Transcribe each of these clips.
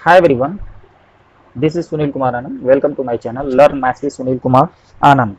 Hi everyone, this is Sunil Kumar Anand. Welcome to my channel Learn Maths with Sunil Kumar Anand.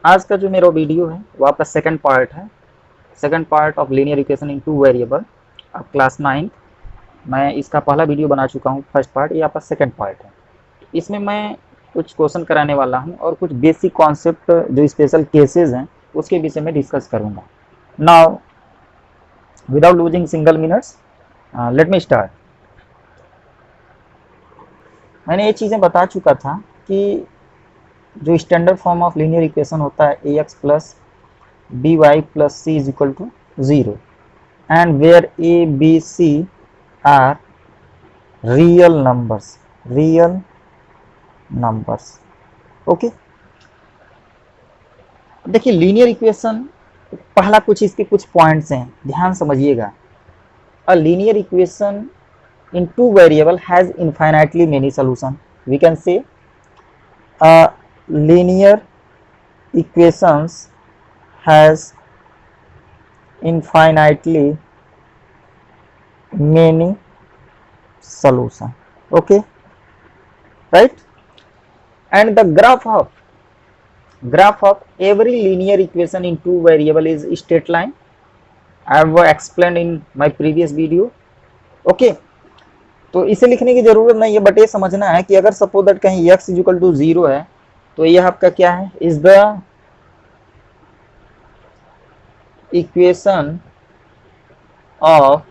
आज का जो मेरा video है वो आपका सेकंड पार्ट है, second part of linear equation in two variable of class 9। मैं इसका पहला वीडियो बना चुका हूँ, फर्स्ट पार्ट, ये आपका सेकंड पार्ट है। इसमें मैं कुछ क्वेश्चन कराने वाला हूँ और कुछ बेसिक कॉन्सेप्ट जो स्पेशल केसेस हैं उसके विषय में डिस्कस करूँगा। Now without losing single minutes let me start. मैंने ये चीज़ें बता चुका था कि जो standard form of linear equation होता है ax plus b y plus c is equal to 0 and where a b c are real numbers. Okay, देखिए लीनियर इक्वेशन पहला कुछ इसके कुछ पॉइंट्स हैं, ध्यान समझिएगा। A linear equation in two variable has infinitely many solution. We can say a linear equations has infinitely many solution. Okay, right? And the graph of every linear equation in two variable is straight line. I have explained in my previous video. Okay, तो इसे लिखने की जरूरत नहीं है, but ये समझना है कि अगर सपोज दैट कहीं x इज इक्वल टू 0 है तो यह आपका क्या है, is the equation of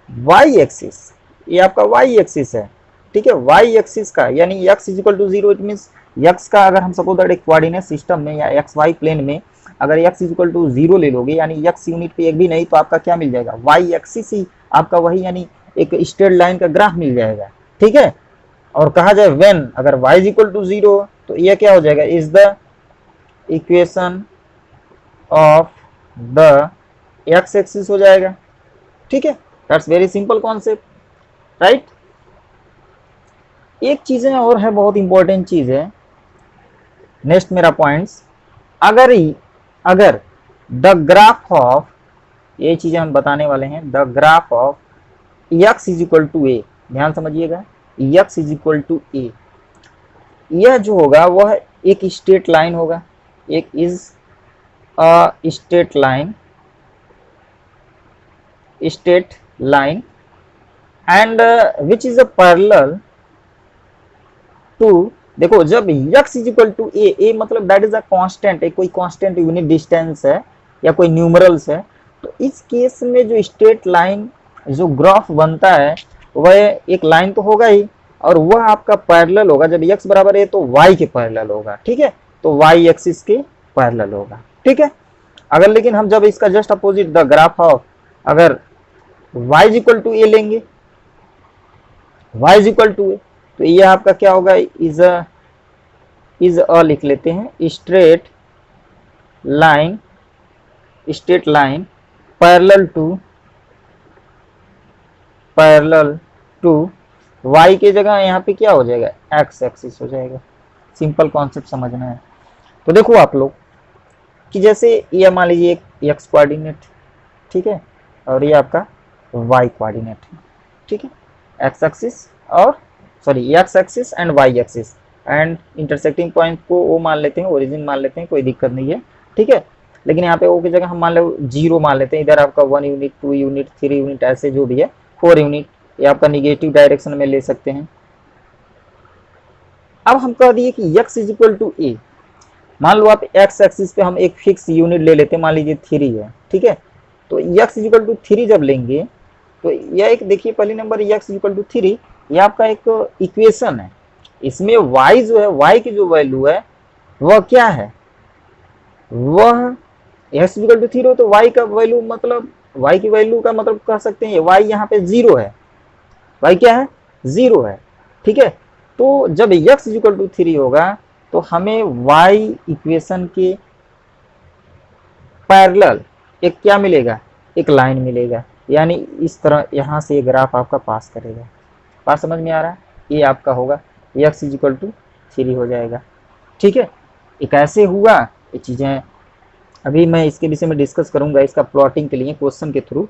y axis. ये आपका y एक्सिस है, ठीक है। y एक्सिस का यानी x is equal to 0, it means x का अगर हम सपोज दैट एक कोऑर्डिनेट सिस्टम में या xy प्लेन में अगर x इज इक्वल टू 0 ले लोगे, यानी x यूनिट पे एक भी नहीं, तो आपका क्या मिल जाएगा, y एक्सिस ही आपका वही यानी एक स्ट्रेट लाइन का ग्राफ मिल जाएगा, ठीक है। और कहा जाए व्हेन अगर y इज इक्वल टू 0 तो यह क्या हो जाएगा, is the equation of the x axis हो जाएगा, ठीक है। That's very simple concept, right. एक चीजें और है, बहुत इंपॉर्टेंट चीज है, नेक्स्ट मेरा पॉइंट्स, अगर द ग्राफ ऑफ, ये चीजें हम बताने वाले हैं, the graph of x is equal to a, ध्यान समझिएगा, x is equal to a, यह जो होगा वह एक स्ट्रेट लाइन होगा, एक is a straight line and which is a parallel to, देखो जब x is equal to a मतलब दैट इज अ कांस्टेंट, एक कोई कांस्टेंट यूनिट डिस्टेंस है या कोई न्यूमरल्स है, तो इस केस में जो स्ट्रेट लाइन जो ग्राफ बनता है वह एक लाइन तो होगा ही, और वह आपका पैरेलल होगा, जब x बराबर है तो y के पैरेलल होगा, ठीक है। तो y एक्सिस के पैरेलल होगा, ठीक है। अगर लेकिन हम जब इसका just opposite the graph of अगर y इज इक्वल टू ए लेंगे, y इज इक्वल टू ए, तो ये आपका क्या होगा, इज अ लिख लेते हैं, straight line parallel to y के जगह यहाँ पे क्या हो जाएगा, x एक्सिस हो जाएगा। सिंपल कॉन्सेप्ट समझना है। तो देखो आप लोग कि जैसे ये मान लीजिए एक x कोऑर्डिनेट, ठीक है, और ये आपका y कोऑर्डिनेट है, ठीक है। x एक्सिस और x axis and y axis, and intersecting point को वो मान लेते हैं, ओरिजिन मान लेते हैं, कोई दिक्कत नहीं है, ठीक है। लेकिन यहाँ पे ओ की जगह हम मान लो 0 मान लेते हैं, इधर आपका 1 यूनिट, 2 यूनिट, 3 यूनिट, ऐसे जो भी है 4 यूनिट, ये आपका निगेटिव डायरेक्शन में ले सकते हैं। अब हम कह दिए कि x इज इक्वल टू ए, मान लो आप x एक्सिस पे हम एक फिक्स यूनिट ले लेते हैं, मान लीजिए 3 है, ठीक है। तो x इज इक्वल टू 3 जब लेंगे तो यह एक, देखिए पहली number x is equal to 3, यह आपका एक इक्वेशन है। इसमें y जो है, y की जो वैल्यू है वह क्या है, वह x इज इक्वल टू 3 हो तो y का वैल्यू मतलब y की वैल्यू का मतलब कह सकते हैं y यहाँ पे 0 है, y क्या है, 0 है, ठीक है। तो जब x इज इक्वल टू 3 होगा तो हमें y इक्वेशन के पैरेलल एक क्या मिलेगा, एक लाइन मिलेगा, यानी इस तरह यहाँ से ये ग्राफ आपका पास करेगा। बात समझ में आ रहा है, ये आपका होगा x इज इक्वल टू 3 हो जाएगा, ठीक है। ये कैसे हुआ, ये चीज़ें अभी मैं इसके विषय में डिस्कस करूंगा, इसका प्लॉटिंग के लिए क्वेश्चन के थ्रू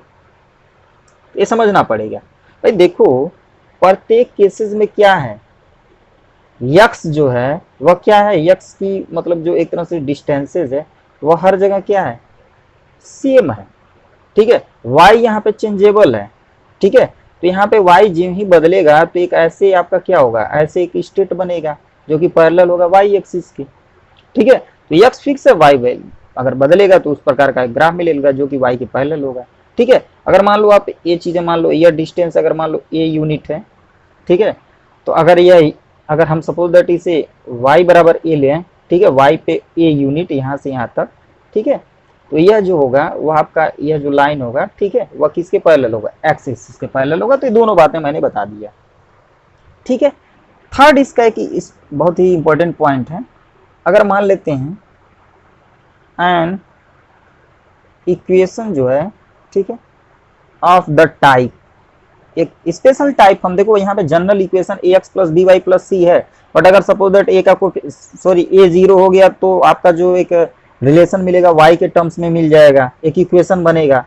ये समझना पड़ेगा। भाई देखो प्रत्येक केसेस में क्या है, यक्स जो है वह क्या है, यक्स की मतलब जो एक तरह से डिस्टेंसेज है वह हर जगह क्या है, सेम है। ठीक है, y यहाँ पे चेंजेबल है। ठीक है, तो यहाँ पे y जो ही बदलेगा तो एक ऐसे आपका क्या होगा, ऐसे एक स्टेट बनेगा जो कि पैरेलल होगा y एक्सिस के। ठीक है, तो x फिक्स है, y अगर बदलेगा तो उस प्रकार का ग्राफ मिलेगा जो कि y के पैरेलल होगा। ठीक है, अगर मान लो आप ये चीजें मान लो, यह डिस्टेंस अगर मान लो a यूनिट है, ठीक है, तो अगर हम सपोज दैट इसे y बराबर a लें, ठीक है, y पे a यूनिट यहाँ से यहाँ तक, ठीक है, तो यह जो होगा वह आपका यह जो लाइन होगा, ठीक है, वह किसके पैरेलल होगा, एक्स एक्सिस के पैरेलल होगा। तो ये दोनों बातें मैंने बता दिया। ठीक है, थर्ड इसका है कि इस बहुत ही इंपॉर्टेंट पॉइंट है, अगर मान लेते हैं एन इक्वेशन जो है, ठीक है, ऑफ द टाइप, एक स्पेशल टाइप, हम देखो यहाँ पे general equation a x plus b y plus c है, बट अगर सपोज दैट ए का ए जीरो हो गया तो आपका जो एक रिलेशन मिलेगा y के टर्म्स में मिल जाएगा, एक इक्वेशन बनेगा।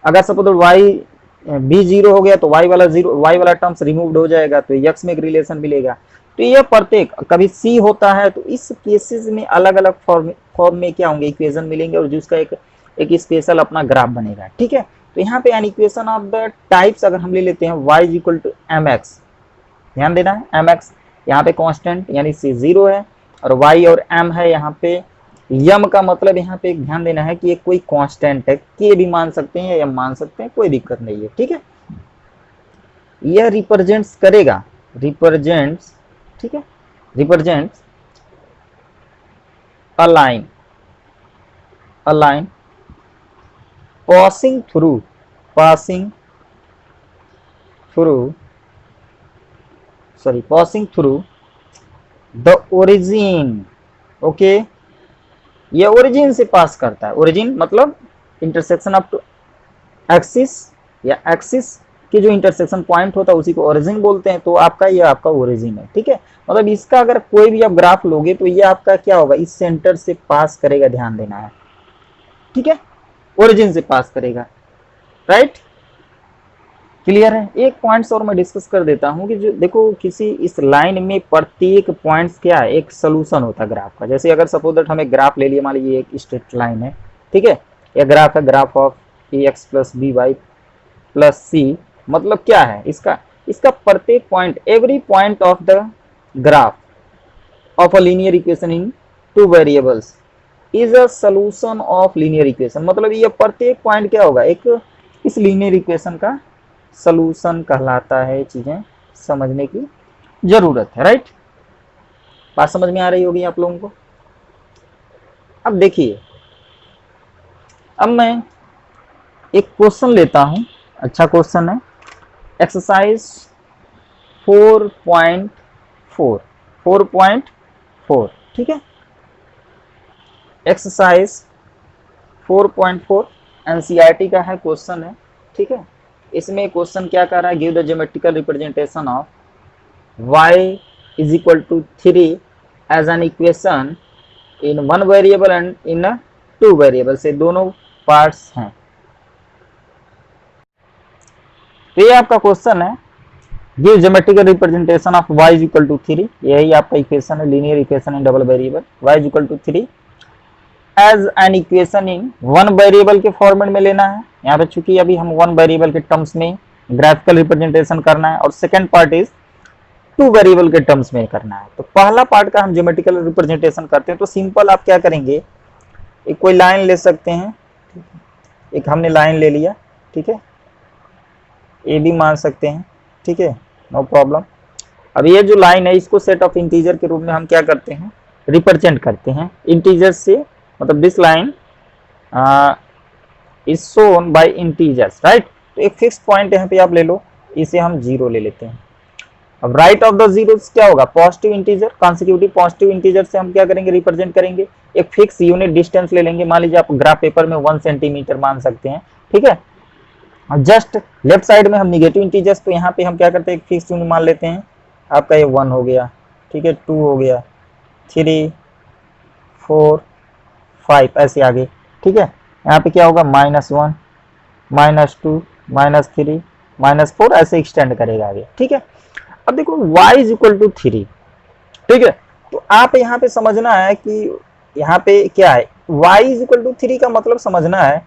अगर सपोज y बी जीरो हो गया तो y वाला टर्म्स रिमूव्ड हो जाएगा, तो x में एक रिलेशन मिलेगा। तो यह प्रत्येक कभी c होता है तो इस केसेस में अलग अलग फॉर्म में क्या होंगे, इक्वेशन मिलेंगे और जिसका एक स्पेशल अपना ग्राफ बनेगा। ठीक है, तो यहाँ पे an equation of the types अगर हम ले लेते हैं y is equal to m x, ध्यान देना है एम एक्स यहाँ पे कांस्टेंट यानी c जीरो है, और y और m है यहाँ पे, यम का मतलब यहाँ पे ध्यान देना है कि ये कोई कांस्टेंट है, के भी मान सकते हैं या मान सकते हैं, कोई दिक्कत नहीं है। ठीक है, यह रिप्रेजेंट्स करेगा, रिप्रेजेंट्स, ठीक है, represents a line passing through the origin। Okay, ये ओरिजिन से पास करता है, ओरिजिन मतलब इंटरसेक्शन ऑफ एक्सिस या एक्सिस के जो इंटरसेक्शन पॉइंट होता है उसी को ओरिजिन बोलते हैं। तो आपका ये आपका ओरिजिन है। ठीक है, मतलब इसका अगर कोई भी आप ग्राफ लोगे तो ये आपका क्या होगा, इस सेंटर से पास करेगा, ध्यान देना है। ठीक है, ओरिजिन से पास करेगा, राइट, क्लियर है। एक पॉइंट्स और मैं डिस्कस कर देता हूं कि जो देखो किसी इस लाइन में प्रत्येक पॉइंट्स क्या है, एक सोल्यूशन होता है ग्राफ का। जैसे अगर सपोज दैट हम एक ग्राफ ले लिए, मान लीजिए एक स्ट्रेट लाइन है, ठीक है, यह ग्राफ है, graph of a x plus b y plus c, मतलब क्या है इसका प्रत्येक point, every point of the graph of a linear equation in two variables is a solution of linear equation. मतलब ये प्रत्येक पॉइंट क्या होगा, एक इस लीनियर इक्वेशन का सोल्यूशन कहलाता है। चीजें समझने की जरूरत है, राइट, बात समझ में आ रही होगी आप लोगों को। अब देखिए, अब मैं एक क्वेश्चन लेता हूं, अच्छा क्वेश्चन है, एक्सरसाइज 4.4, ठीक है, एक्सरसाइज 4.4 एनसीईआरटी का है क्वेश्चन है। ठीक है, इसमें क्वेश्चन क्या कर रहा है, give the geometrical representation of y is equal to 3 as an equation in one variable and in two variable, से दोनों पार्ट्स हैं। तो ये आपका क्वेश्चन है, give geometrical representation of y is equal to 3, यही आपका इक्वेशन है, linear equation in double variable, y is equal to 3 as an equation in one variable के फॉर्मेट में लेना है। यहाँ पे चूंकि अभी हम वन वेरिएबल के टर्म्स में ग्राफिकल रिप्रेजेंटेशन करना है, और second part is two variable के टर्म्स में करना है। तो पहला पार्ट का हम ज्योमेट्रिकल रिप्रेजेंटेशन करते हैं, तो सिंपल आप क्या करेंगे, एक कोई लाइन ले सकते हैं, एक हमने लाइन ले लिया, ठीक है, ए भी मान सकते हैं, ठीक है, नो प्रॉब्लम। अब ये जो लाइन है इसको सेट ऑफ इंटीजर के रूप में हम क्या करते हैं, रिप्रेजेंट करते हैं इंटीजर से, मतलब this line is shown by integers, right. तो एक फिक्स पॉइंट यहाँ पे आप ले लो, इसे हम 0 ले लेते हैं। अब राइट ऑफ द जीरोस क्या होगा, positive integer, consecutive positive integer से हम क्या करेंगे, रिप्रेजेंट करेंगे। एक फिक्स यूनिट डिस्टेंस ले लेंगे, मान लीजिए आप ग्राफ पेपर में 1 सेंटीमीटर मान सकते हैं, ठीक है। जस्ट लेफ्ट साइड में हम निगेटिव इंटीजर्स, तो यहाँ पे हम क्या करते हैं, एक फिक्स यूनिट मान लेते हैं, आपका ये 1 हो गया, ठीक है, 2 हो गया, 3 4 5 ऐसे आगे, ठीक है। यहाँ पे क्या होगा, -1 -2 -3 -4 ऐसे एक्सटेंड करेगा आगे, ठीक है। अब देखो y इज इक्वल टू 3, ठीक है। तो आप यहाँ पे समझना है कि यहाँ पे क्या है, y इज इक्वल टू 3 का मतलब समझना है,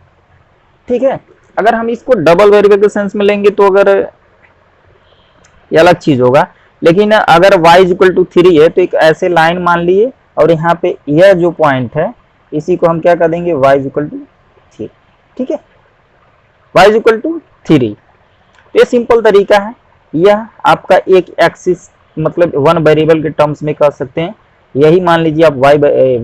ठीक है। अगर हम इसको डबल वेरिएबल के सेंस में लेंगे तो अगर ये अलग चीज होगा, लेकिन अगर y इज इक्वल टू 3 है तो एक ऐसे लाइन मान लिए और यहाँ पे यह जो पॉइंट है इसी को हम क्या कर देंगे, y इज इक्वल टू 3, ठीक है, y इज इक्वल टू 3। तो ये सिंपल तरीका है, यह आपका एक एक्सिस मतलब वन वेरिएबल के टर्म्स में कर सकते हैं, यही मान लीजिए आप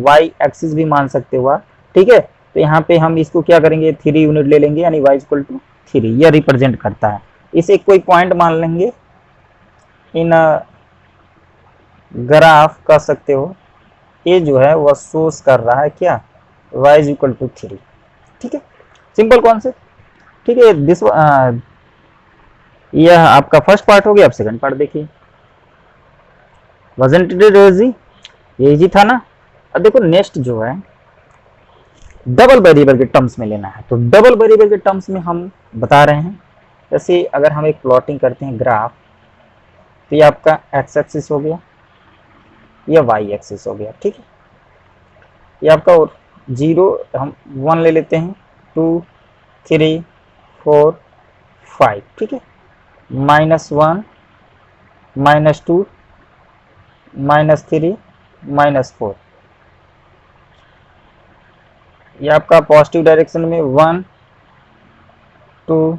y एक्सिस भी मान सकते हो, ठीक है। तो यहाँ पे हम इसको क्या करेंगे, 3 यूनिट ले लेंगे, यानी y इक्वल टू 3 यह रिप्रेजेंट करता है। इसे कोई पॉइंट मान लेंगे इन ग्राफ कर सकते हो, ये जो है वह सोर्स कर रहा है क्या, y इज इक्वल टू 3, ठीक है, सिंपल कॉन्सेप्ट, ठीक है। दिस यह आपका फर्स्ट पार्ट हो गया। अब सेकंड पार्ट देखिए, वाज़न्ट इट इजी, ये इजी था ना। अब देखो नेक्स्ट जो है डबल वेरिएबल के टर्म्स में लेना है, तो डबल वेरिएबल के टर्म्स में हम बता रहे हैं, जैसे अगर हम एक प्लॉटिंग करते हैं ग्राफ, तो ये आपका एक्स एक्सिस हो गया, ये वाई एक्सिस हो गया, ठीक है। ये आपका 0 हम 1 ले लेते हैं, 2 3 4 5, ठीक है, -1 -2 -3 -4, ये आपका पॉजिटिव डायरेक्शन में 1 2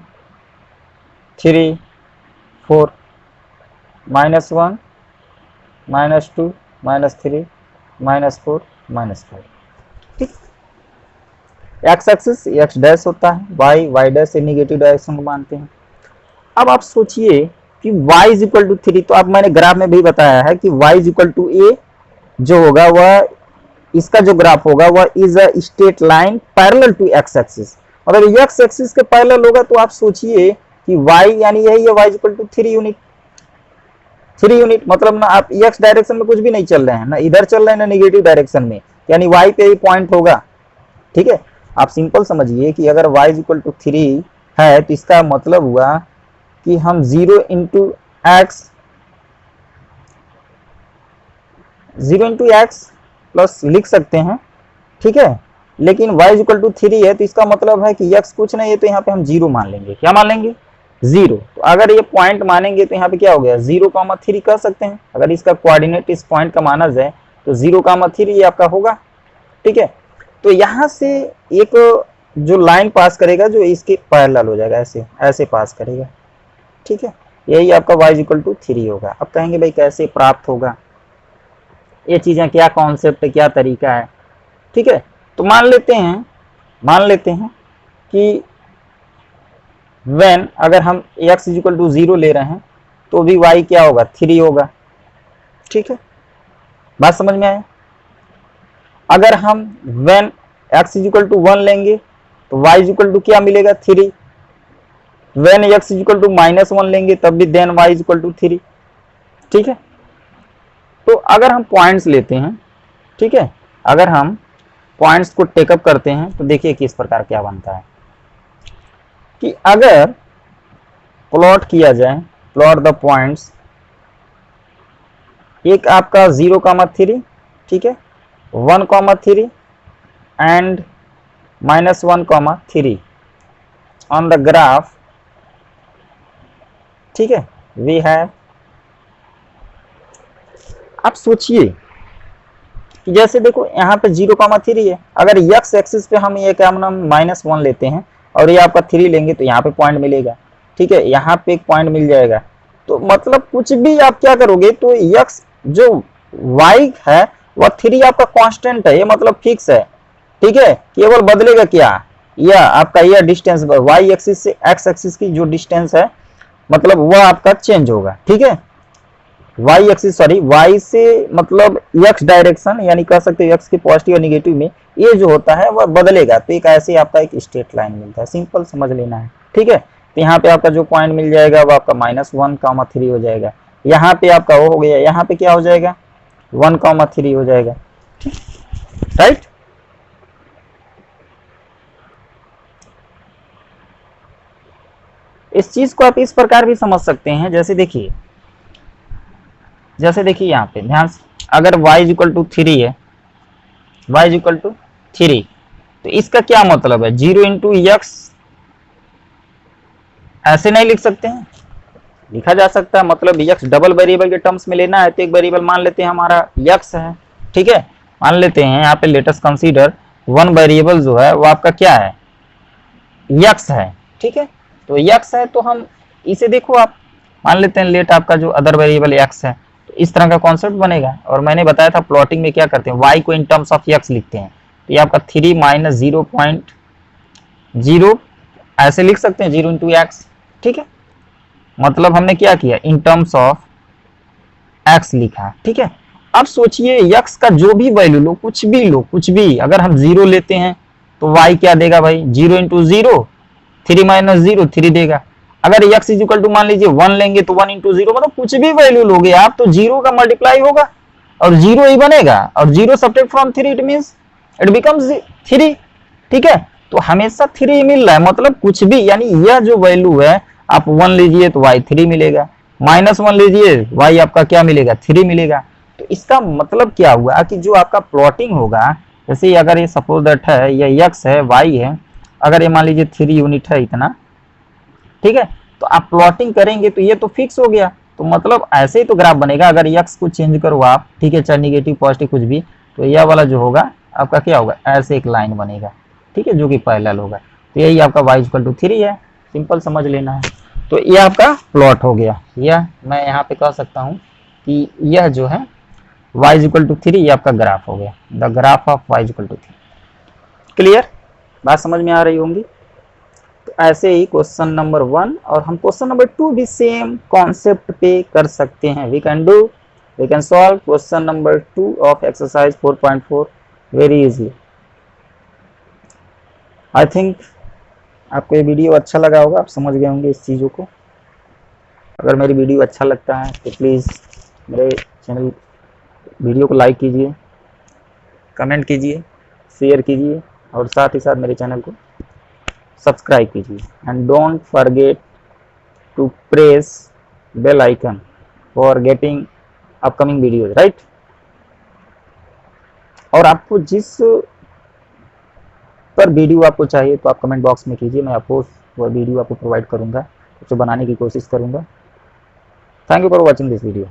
3 4 -1 -2 -3 -4 -5, ठीक। एक्स एक्सिस एक्स डैश होता है, वाई वाई डैश से निगेटिव डायरेक्शन को मानते हैं। अब आप सोचिए कि y इज इक्वल टू 3, तो अब मैंने ग्राफ में भी बताया है कि y is equal to a जो होगा वह इसका जो ग्राफ होगा वह is a straight line parallel to x axis. अगर एक्स एक्सिस के पैरेलल होगा तो आप सोचिए कि y यानी यही है, y is equal to 3 unit, 3 unit मतलब ना आप एक्स डायरेक्शन में कुछ भी नहीं चल रहे हैं, ना इधर चल रहे हैं ना निगेटिव डायरेक्शन में, यानी y पे ही पॉइंट होगा, ठीक है। आप सिंपल समझिए कि अगर y इज इक्वल टू 3 है तो इसका मतलब हुआ कि हम 0 इंटू एक्स प्लस लिख सकते हैं, ठीक है। लेकिन y इज इक्वल टू 3 है तो इसका मतलब है कि x कुछ नहीं है, तो यहाँ पे हम 0 मान लेंगे, क्या मान लेंगे, 0। तो अगर ये पॉइंट मानेंगे तो यहाँ पे क्या हो गया, 0,3 कर सकते हैं। अगर इसका कोऑर्डिनेट इस पॉइंट का माना जाए तो 0,3 ये आपका होगा, ठीक है। तो यहाँ से एक जो लाइन पास करेगा जो इसके पैरेलल हो जाएगा, ऐसे ऐसे पास करेगा, ठीक है, यही आपका y इज इक्वल टू 3 होगा। अब कहेंगे भाई कैसे प्राप्त होगा, ये चीजें क्या कॉन्सेप्ट है, क्या तरीका है, ठीक है। तो मान लेते हैं कि व्हेन अगर हम x इज इक्वल टू 0 ले रहे हैं तो भी y क्या होगा, 3 होगा, ठीक है, बात समझ में आया। अगर हम when x is equal to 1 लेंगे तो y इज इक्वल टू क्या मिलेगा, 3। When x is equal to -1 लेंगे तब भी then y is equal to 3, ठीक है। तो अगर हम पॉइंट्स लेते हैं, ठीक है, अगर हम पॉइंट्स को टेकअप करते हैं तो देखिए किस प्रकार क्या बनता है कि अगर प्लॉट किया जाए, प्लॉट द पॉइंट्स, एक आपका 0,3, ठीक है, 1,3 एंड -1,3 ऑन द ग्राफ, ठीक है, वी हैव। आप सोचिए कि जैसे देखो यहाँ पे 0,3 है, अगर x एक्सिस पे हम ये क्या नाम -1 लेते हैं और ये आपका 3 लेंगे तो यहाँ पे पॉइंट मिलेगा, ठीक है, यहाँ पे एक पॉइंट मिल जाएगा। तो मतलब कुछ भी आप क्या करोगे तो x जो y है वह 3 आपका कांस्टेंट है, ये मतलब फिक्स है, ठीक है, केवल बदलेगा क्या, यह आपका यह डिस्टेंस y एक्सिस से x एक्सिस की जो डिस्टेंस है मतलब वह आपका चेंज होगा, ठीक है। y एक्सिस सॉरी y से मतलब x डायरेक्शन, यानी कह सकते हो x के पॉजिटिव और निगेटिव में ये जो होता है वह बदलेगा, तो एक ऐसे आपका एक स्ट्रेट लाइन मिलता है, सिंपल समझ लेना है, ठीक है। तो यहाँ पे आपका जो पॉइंट मिल जाएगा वो आपका -1,3 हो जाएगा, यहाँ पे आपका वो हो गया, यहाँ पे क्या हो जाएगा 1,3 हो जाएगा, ठीक, राइट। इस चीज को आप इस प्रकार भी समझ सकते हैं, जैसे देखिए जैसे देखिए यहाँ पे ध्यान से, अगर y इज इक्वल टू 3 है, y इज इक्वल टू 3, तो इसका क्या मतलब है, 0 इंटू यक्स ऐसे नहीं लिख सकते हैं, लिखा जा सकता है। मतलब यक्स डबल वेरिएबल के टर्म्स में लेना है तो एक वेरिएबल मान लेते हैं हमारा यक्स है, ठीक है, मान लेते हैं यहाँ पे let us consider one variable जो है वो आपका क्या है, यक्स है, ठीक है। तो यक्स है तो हम इसे देखो आप मान लेते हैं लेट आपका जो अदर वेरिएबल एक्स है, तो इस तरह का कॉन्सेप्ट बनेगा। और मैंने बताया था प्लॉटिंग में क्या करते हैं, वाई को इन टर्म्स ऑफ एक्स लिखते हैं, तो ये आपका 3 माइनस 0.0 ऐसे लिख सकते हैं, 0 इंटू एक्स, ठीक है। मतलब हमने क्या किया, इन टर्म्स ऑफ एक्स लिखा, ठीक है। अब सोचिए यक्स का जो भी वैल्यू लो, कुछ भी लो, कुछ भी, अगर हम 0 लेते हैं तो वाई क्या देगा भाई, 0 इंटू 0, 3 माइनस 0 3 देगा। अगर x इज इक्वल टू मान लीजिए 1 लेंगे तो 1 इंटू 0, मतलब कुछ भी वैल्यू लोगे आप तो 0 का मल्टीप्लाई होगा और 0 ही बनेगा, और 0 subtract from 3 it means it becomes 3, ठीक है। तो हमेशा 3 ही मिल रहा है, मतलब कुछ भी, यानी यह जो वैल्यू है आप 1 लीजिए तो y 3 मिलेगा, -1 लीजिए y आपका क्या मिलेगा, 3 मिलेगा। तो इसका मतलब क्या हुआ कि जो आपका प्लॉटिंग होगा, जैसे अगर ये सपोज दैट है ये x है y है, अगर ये मान लीजिए 3 यूनिट है इतना, ठीक है, तो आप प्लॉटिंग करेंगे तो ये तो फिक्स हो गया, तो मतलब ऐसे ही तो ग्राफ बनेगा। अगर x को चेंज करो आप, ठीक है, चाहे निगेटिव पॉजिटिव कुछ भी, तो यह वाला जो होगा आपका क्या होगा, ऐसे एक लाइन बनेगा, ठीक है, जो कि पैरेलल होगा। तो यही आपका y इक्वल टू 3 है, सिंपल समझ लेना है। तो ये आपका प्लॉट हो गया, यह मैं यहाँ पे कह सकता हूँ कि यह जो है y इक्वल टू 3 ये आपका ग्राफ हो गया, the graph of y equal to 3। Clear, बात समझ में आ रही होंगी। तो ऐसे ही क्वेश्चन नंबर 1 और हम क्वेश्चन नंबर 2 भी सेम कॉन्सेप्ट पे कर सकते हैं। We can solve question number 2 of exercise 4.4 very easily. I think आपको ये वीडियो अच्छा लगा होगा, आप समझ गए होंगे इस चीज़ों को। अगर मेरी वीडियो अच्छा लगता है तो प्लीज़ मेरे चैनल वीडियो को लाइक कीजिए, कमेंट कीजिए, शेयर कीजिए और साथ ही साथ मेरे चैनल को सब्सक्राइब कीजिए। And don't forget to press bell icon for getting upcoming videos, right. और आपको जिस पर वीडियो आपको चाहिए तो आप कमेंट बॉक्स में कीजिए, मैं आपको वह वीडियो आपको प्रोवाइड करूंगा, उसे बनाने की कोशिश करूंगा। Thank you for watching this video.